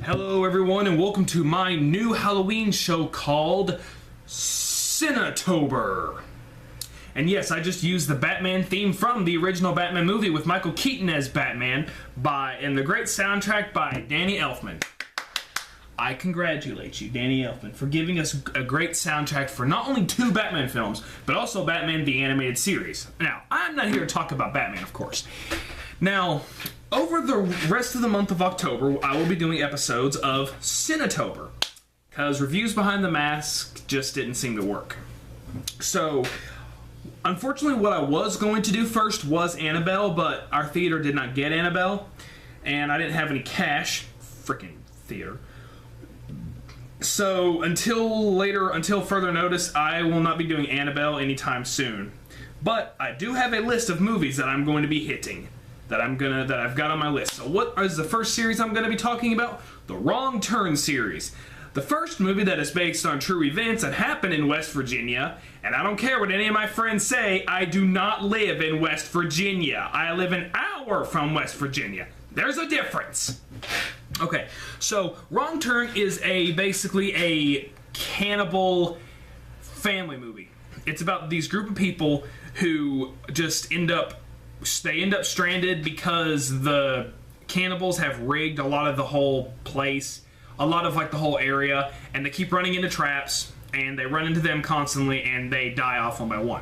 Hello everyone and welcome to my new Halloween show called Cinetober. And yes, I just used the Batman theme from the original Batman movie with Michael Keaton as Batman and the great soundtrack by Danny Elfman. I congratulate you, Danny Elfman, for giving us a great soundtrack for not only 2 Batman films, but also Batman the Animated Series. Now, I'm not here to talk about Batman, of course. Now, over the rest of the month of October, I will be doing episodes of Cinetober, because Reviews Behind the Mask just didn't seem to work. So, unfortunately, what I was going to do first was Annabelle, but our theater did not get Annabelle, and I didn't have any cash. Freaking theater. So, until further notice, I will not be doing Annabelle anytime soon. But I do have a list of movies that I'm going to be hitting, that I've got on my list. So what is the first series I'm going to be talking about? The Wrong Turn series. The first movie that is based on true events that happened in West Virginia, and I don't care what any of my friends say, I do not live in West Virginia. I live an hour from West Virginia. There's a difference. Okay, so Wrong Turn is basically a cannibal family movie. It's about these group of people who just end up stranded because the cannibals have rigged a lot of the whole place, a lot of like the whole area, and they keep running into traps, and they run into them constantly, and they die off one by one.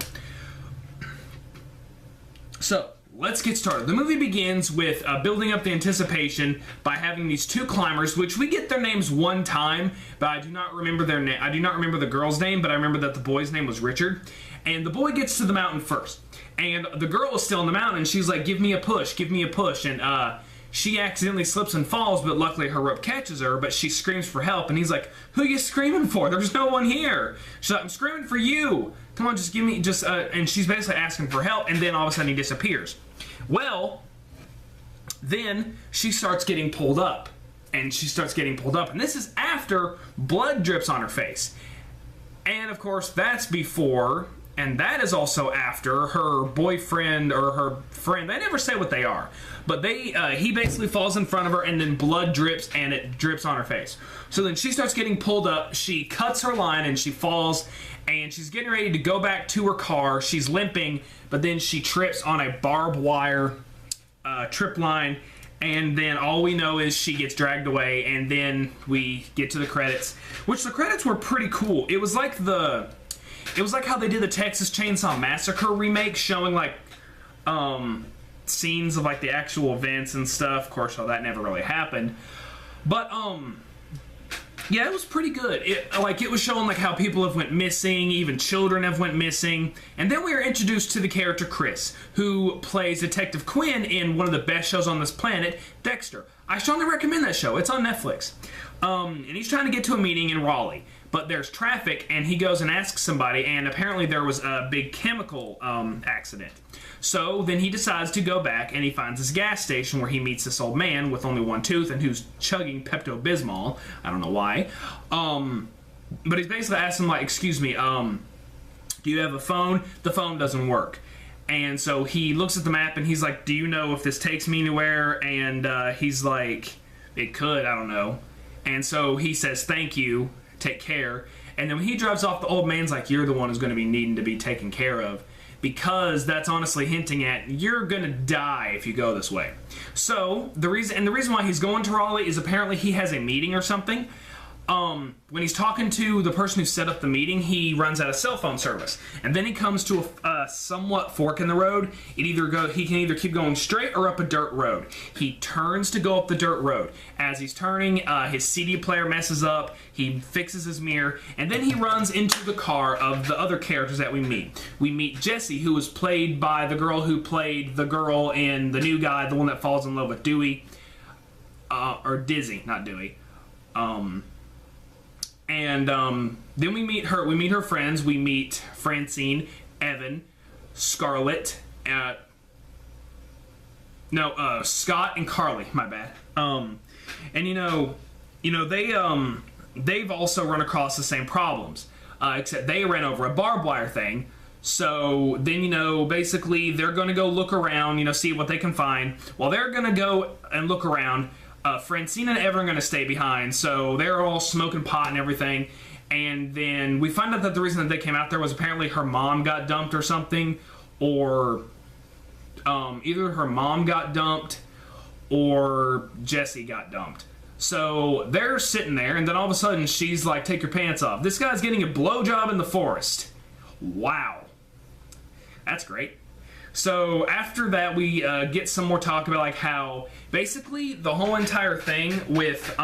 So, let's get started. The movie begins with building up the anticipation by having these 2 climbers, which we get their names one time, but I do not remember their name. I do not remember the girl's name, but I remember that the boy's name was Richard. And the boy gets to the mountain first, and the girl is still in the mountain, and she's like, give me a push, and she accidentally slips and falls, but luckily her rope catches her, but she screams for help, and he's like, who are you screaming for? There's no one here. She's like, I'm screaming for you. Come on, just give me, and she's basically asking for help, and then all of a sudden he disappears. Well, then she starts getting pulled up, and this is after blood drips on her face. And of course, that's before, and that is also after her boyfriend or her friend, they never say what they are, but he basically falls in front of her, and then blood drips, and it drips on her face. So then she starts getting pulled up, she cuts her line, and she falls, and she's getting ready to go back to her car. She's limping, but then she trips on a barbed wire trip line, and then all we know is she gets dragged away, and then we get to the credits, which the credits were pretty cool. It was like how they did the Texas Chainsaw Massacre remake, showing like scenes of like the actual events and stuff. Of course, that never really happened, but yeah, it was pretty good. It was showing like how people have went missing, even children have went missing. And then we are introduced to the character Chris, who plays Detective Quinn in one of the best shows on this planet, Dexter. I strongly recommend that show. It's on Netflix. And he's trying to get to a meeting in Raleigh, but there's traffic, and he goes and asks somebody, and apparently there was a big chemical accident. So then he decides to go back, and he finds this gas station where he meets this old man with only one tooth and who's chugging Pepto-Bismol. I don't know why. But he's basically asking him, like, excuse me, do you have a phone? The phone doesn't work. And so he looks at the map, and he's like, do you know if this takes me anywhere? And he's like, it could, I don't know. And so he says, thank you, take care. And then when he drives off, the old man's like, you're the one who's going to be needing to be taken care of, because that's honestly hinting at you're gonna die if you go this way. So the reason why he's going to Raleigh is apparently he has a meeting or something. When he's talking to the person who set up the meeting, he runs out of cell phone service, and then he comes to a somewhat fork in the road. He can either keep going straight or up a dirt road. He turns to go up the dirt road. As he's turning, his CD player messes up. He fixes his mirror, and then he runs into the car of the other characters that we meet. We meet Jessie, who was played by the girl who played the girl in The New Guy, the one that falls in love with Dewey, or Dizzy, not Dewey. And then we meet her friends. We meet Francine, Evan, Scarlett, Scott and Carly, my bad. And they've also run across the same problems, except they ran over a barbed wire thing. So then, basically they're going to go look around, see what they can find. While they're going to go and look around, Francine and Evan are going to stay behind, so they're all smoking pot and everything. And then we find out that the reason that they came out there was apparently her mom got dumped or something, or either her mom got dumped or Jesse got dumped. So they're sitting there, and then all of a sudden she's like, "Take your pants off." This guy's getting a blowjob in the forest. Wow. That's great. So after that, we get some more talk about like how basically the whole entire thing with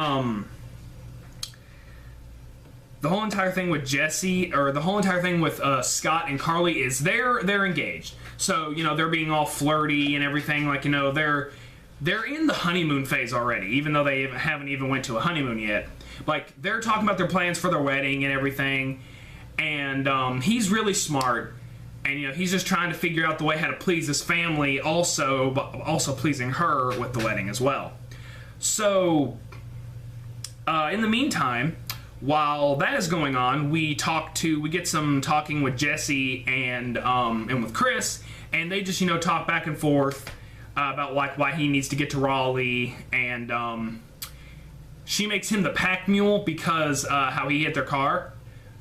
Jesse, or the whole entire thing with Scott and Carly is they're engaged. So, you know, they're being all flirty and everything. Like, you know, they're in the honeymoon phase already, even though they haven't even went to a honeymoon yet. Like, they're talking about their plans for their wedding and everything. And he's really smart. And, you know, he's just trying to figure out the way how to please his family also, but also pleasing her with the wedding as well. So, in the meantime, while that is going on, we get some talking with Jesse and with Chris, and they just, you know, talk back and forth about like why he needs to get to Raleigh, and she makes him the pack mule because how he hit their car.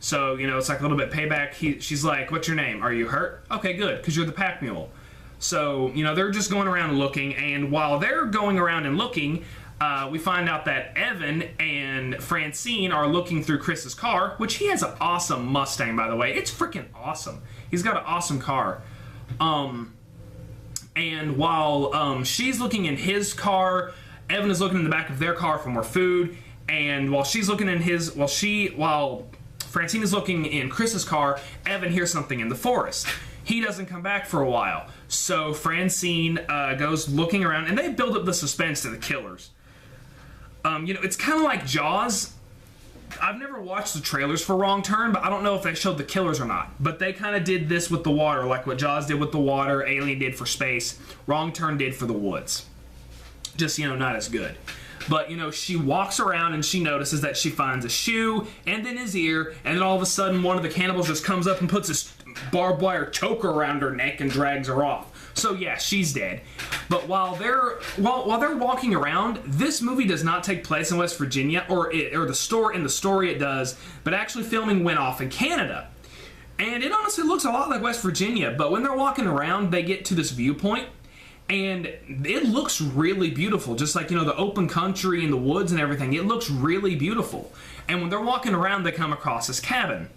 So, you know, it's like a little bit payback. She's like, "What's your name? Are you hurt? Okay, good, because you're the pack mule." So, you know, they're just going around looking, and while they're going around and looking, we find out that Evan and Francine are looking through Chris's car, which he has an awesome Mustang, by the way. It's freaking awesome. He's got an awesome car. And while she's looking in his car, Evan is looking in the back of their car for more food. And while she's looking in while Francine is looking in Chris's car, Evan hears something in the forest. He doesn't come back for a while. So Francine goes looking around, and they build up the suspense to the killers. You know, it's kind of like Jaws. I've never watched the trailers for Wrong Turn, but I don't know if they showed the killers or not. But they kind of did this with the water, like what Jaws did with the water, Alien did for space, Wrong Turn did for the woods. Just, you know, not as good. But, you know, she walks around and she notices that she finds a shoe and then his ear, and then all of a sudden one of the cannibals just comes up and puts this barbed wire choker around her neck and drags her off. So yeah, she's dead. But while they're walking around, this movie does not take place in West Virginia, or the story it does, but actually filming went off in Canada. And it honestly looks a lot like West Virginia, but when they're walking around, they get to this viewpoint, and it looks really beautiful, just like, you know, the open country and the woods and everything. It looks really beautiful. And when they're walking around, they come across this cabin,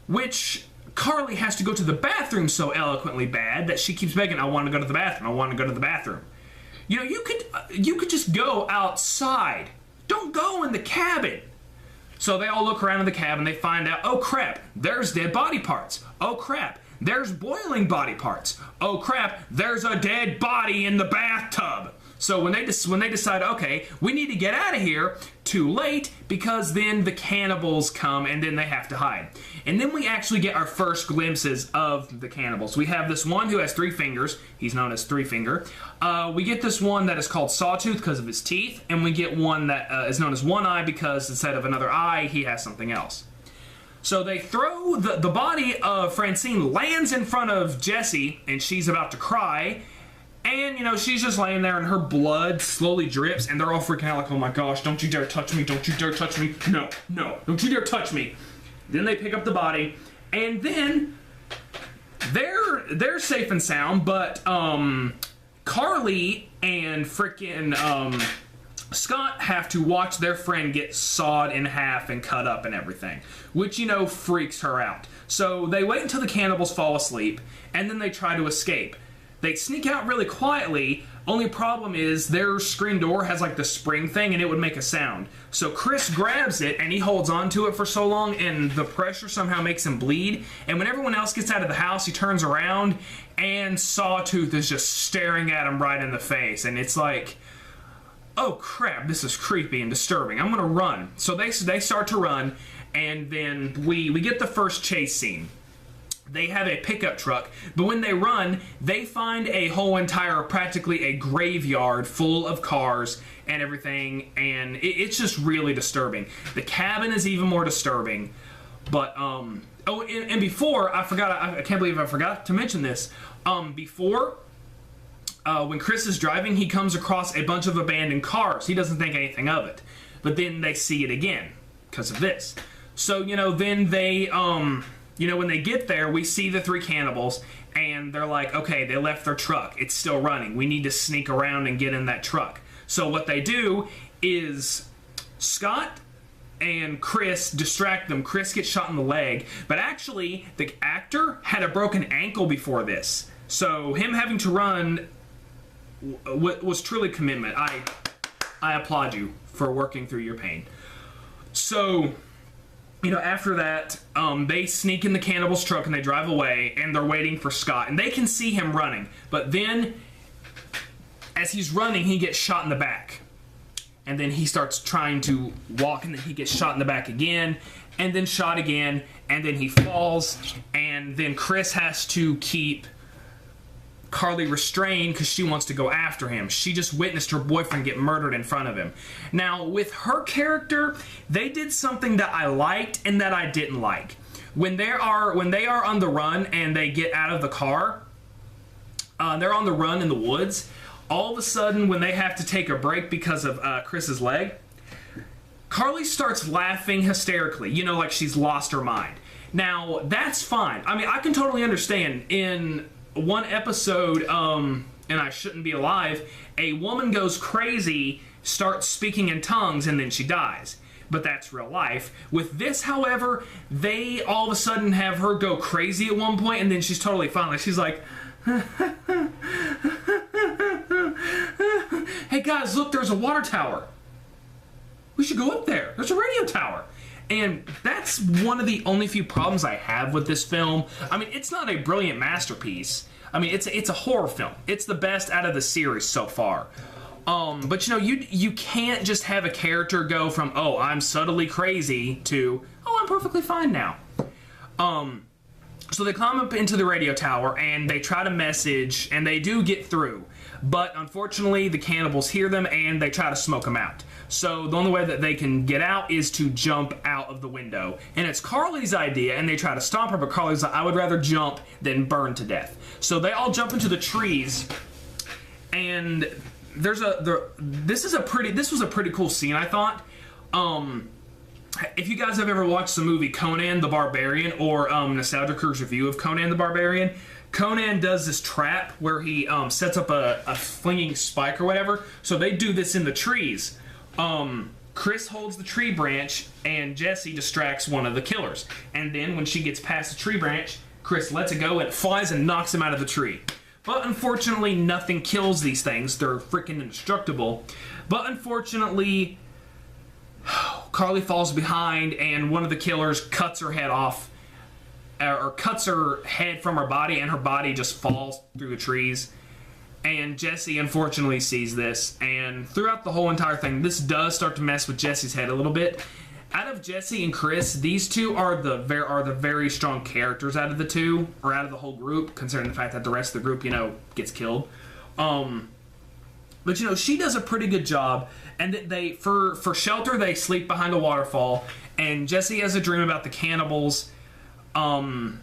which Carly has to go to the bathroom so eloquently bad that she keeps begging, "I want to go to the bathroom. I want to go to the bathroom." You know, you could just go outside. Don't go in the cabin. So they all look around in the cabin. They find out, oh crap, there's dead body parts. Oh crap, there's boiling body parts. Oh crap, there's a dead body in the bathtub. So when they decide, okay, we need to get out of here, too late, because then the cannibals come and then they have to hide. And then we actually get our first glimpses of the cannibals. We have this one who has 3 fingers. He's known as Three Finger. We get this one that is called Sawtooth because of his teeth. And we get one that is known as One Eye because instead of another eye, he has something else. So they throw the body of Francine lands in front of Jesse, and she's about to cry. And, you know, she's just laying there and her blood slowly drips, and they're all freaking out like, "Oh my gosh, don't you dare touch me, don't you dare touch me, no, don't you dare touch me." Then they pick up the body, and then they're safe and sound, but Carly and freaking Scott have to watch their friend get sawed in half and cut up and everything, which, you know, freaks her out. So they wait until the cannibals fall asleep, and then they try to escape. They sneak out really quietly. Only problem is their screen door has like the spring thing and it would make a sound. So Chris grabs it and he holds on to it for so long and the pressure somehow makes him bleed. And when everyone else gets out of the house, he turns around and Sawtooth is just staring at him right in the face. And it's like, oh crap, this is creepy and disturbing. I'm gonna run. So they start to run, and then we get the first chase scene. They have a pickup truck, but when they run, they find a whole entire, practically a graveyard full of cars and everything, and it's just really disturbing. The cabin is even more disturbing, but, oh, and before, I can't believe I forgot to mention this, before when Chris is driving, he comes across a bunch of abandoned cars. He doesn't think anything of it. But then they see it again because of this. So, then they, when they get there, we see the 3 cannibals, and they're like, okay, they left their truck. It's still running. We need to sneak around and get in that truck. So what they do is Scott and Chris distract them. Chris gets shot in the leg, but actually the actor had a broken ankle before this. So him having to run was truly commitment. I applaud you for working through your pain. So, after that, they sneak in the cannibal's truck and they drive away, and they're waiting for Scott. And they can see him running. But then, as he's running, he gets shot in the back. And then he starts trying to walk, and then he gets shot in the back again, and then shot again, and then he falls, and then Chris has to keep Carly restrained because she wants to go after him. She just witnessed her boyfriend get murdered in front of him. Now, with her character, they did something that I liked and that I didn't like. When they are on the run and they get out of the car, they're on the run in the woods. All of a sudden, when they have to take a break because of Chris's leg, Carly starts laughing hysterically, like she's lost her mind. Now, that's fine. I mean, I can totally understand. In one episode, and I Shouldn't Be Alive, a woman goes crazy, starts speaking in tongues, and then she dies. But that's real life. With this, however, they all of a sudden have her go crazy at one point, and then she's totally fine. Like, she's like, hey guys, look, there's a water tower. We should go up there. There's a radio tower. And that's one of the only few problems I have with this film. I mean, it's not a brilliant masterpiece. I mean, it's a horror film. It's the best out of the series so far. But you can't just have a character go from, oh, I'm subtly crazy, to, oh, I'm perfectly fine now. So they climb up into the radio tower and they try to message, and they do get through. But unfortunately, the cannibals hear them and they try to smoke them out. So the only way that they can get out is to jump out of the window. And it's Carly's idea, and they try to stop her, but Carly's like, I would rather jump than burn to death. So they all jump into the trees, and this was a pretty cool scene, I thought. If you guys have ever watched the movie Conan the Barbarian, or Nostalgia Crew's review of Conan the Barbarian, Conan does this trap where he sets up a flinging spike or whatever. So they do this in the trees. Chris holds the tree branch, and Jesse distracts one of the killers. And then when she gets past the tree branch, Chris lets it go and it flies and knocks him out of the tree. But unfortunately, nothing kills these things. They're freaking indestructible. But unfortunately, Carly falls behind, and one of the killers cuts her head off, or cuts her head from her body, and her body just falls through the trees. And Jesse unfortunately sees this, and throughout the whole entire thing, this does start to mess with Jesse's head a little bit. Out of Jesse and Chris, these two are the very strong characters out of the two, or out of the whole group, considering the fact that the rest of the group, gets killed. But she does a pretty good job, and they for shelter they sleep behind a waterfall, and Jesse has a dream about the cannibals. And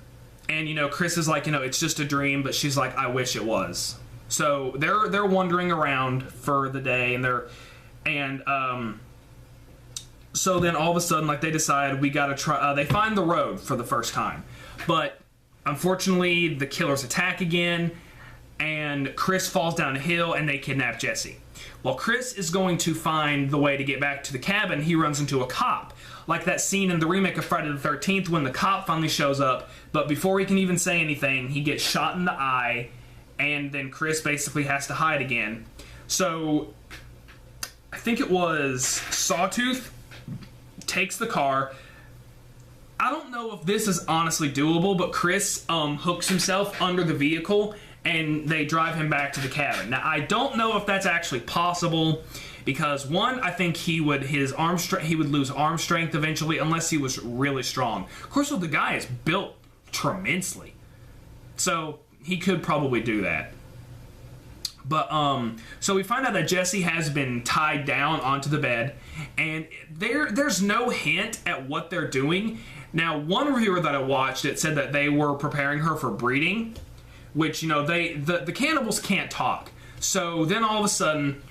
Chris is like, it's just a dream, but she's like, I wish it was. So they're wandering around for the day, so then all of a sudden, they decide we gotta try. They find the road for the first time, but unfortunately the killers attack again, and Chris falls down a hill, and they kidnap Jesse. While Chris is going to find the way to get back to the cabin, he runs into a cop. Like that scene in the remake of Friday the 13th when the cop finally shows up, but before he can even say anything, he gets shot in the eye, and then Chris basically has to hide again. So I think it was Sawtooth takes the car. I don't know if this is honestly doable, but Chris hooks himself under the vehicle, and they drive him back to the cabin. Now, I don't know if that's actually possible, because one, I think he would lose arm strength eventually, unless he was really strong. Of course, the guy is built tremendously, so he could probably do that. But so we find out that Jesse has been tied down onto the bed, and there's no hint at what they're doing. Now, one reviewer that I watched, it said that they were preparing her for breeding, which, the cannibals can't talk. So then all of a sudden,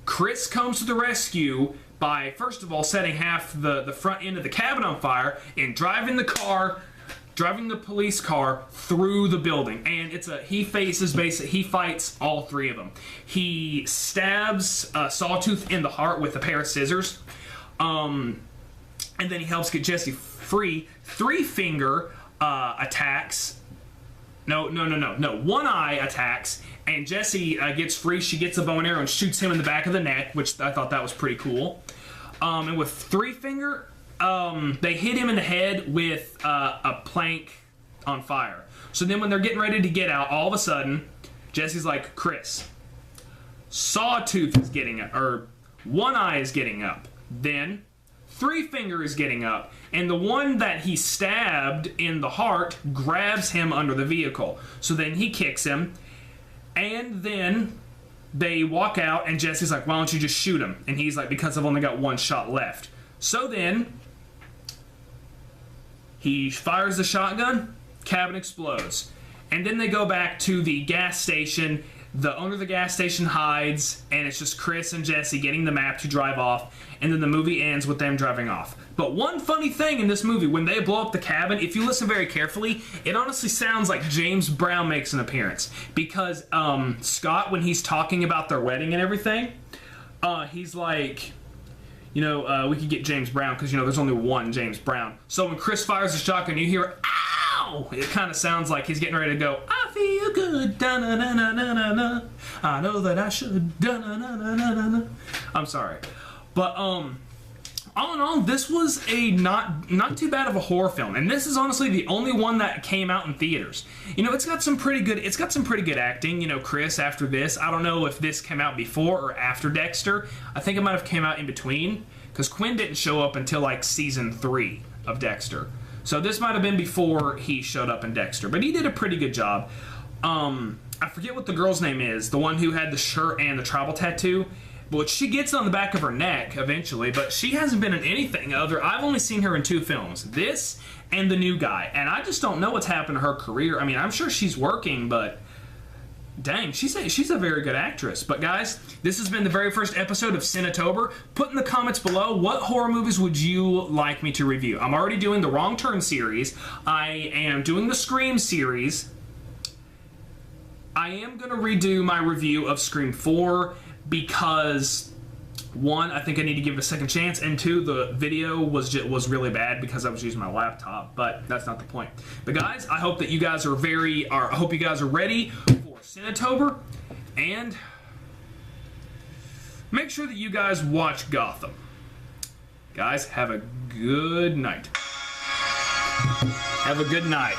Chris comes to the rescue by, first of all, setting half the front end of the cabin on fire and driving the police car through the building. And he fights all three of them. He stabs Sawtooth in the heart with a pair of scissors. And then he helps get Jesse free. Three Finger attacks. No. One Eye attacks, and Jesse gets free. She gets a bow and arrow and shoots him in the back of the neck, which I thought that was pretty cool. And with Three Finger, they hit him in the head with a plank on fire. So then when they're getting ready to get out, all of a sudden, Jesse's like, Chris, Sawtooth is getting up, or One Eye is getting up. Then Three Finger is getting up, and the one that he stabbed in the heart grabs him under the vehicle. So then he kicks him, and then they walk out, and Jesse's like, why don't you just shoot him? And he's like, because I've only got one shot left. So then he fires the shotgun, cabin explodes. And then they go back to the gas station. The owner of the gas station hides, and it's just Chris and Jesse getting the map to drive off, and then the movie ends with them driving off. But one funny thing in this movie, when they blow up the cabin, if you listen very carefully, it honestly sounds like James Brown makes an appearance. Because Scott, when he's talking about their wedding and everything, he's like, we could get James Brown, because, there's only one James Brown. So when Chris fires the shotgun, you hear, ow! It kind of sounds like he's getting ready to go, I feel good, da-na-na-na-na-na-na. I know that I should, da-na-na-na-na-na. I'm sorry. But, all in all, this was a not too bad of a horror film, and this is honestly the only one that came out in theaters. It's got some pretty good acting. Chris, after this, I don't know if this came out before or after Dexter. I think it might have came out in between, because Quinn didn't show up until like season 3 of Dexter. So this might have been before he showed up in Dexter, but he did a pretty good job. I forget what the girl's name is, the one who had the shirt and the tribal tattoo. But she gets it on the back of her neck eventually, but she hasn't been in anything other. I've only seen her in 2 films, this and The New Guy, and I just don't know what's happened to her career. I mean, I'm sure she's working, but dang, she's a very good actress. But guys, this has been the very first episode of Cinetober. Put in the comments below, what horror movies would you like me to review? I'm already doing the Wrong Turn series. I am doing the Scream series. I am going to redo my review of Scream 4 because, 1, I think I need to give it a second chance, and 2, the video was really bad because I was using my laptop, but that's not the point. But guys, I hope that you guys are ready for Cinetober, and make sure that you guys watch Gotham. Guys, have a good night. Have a good night.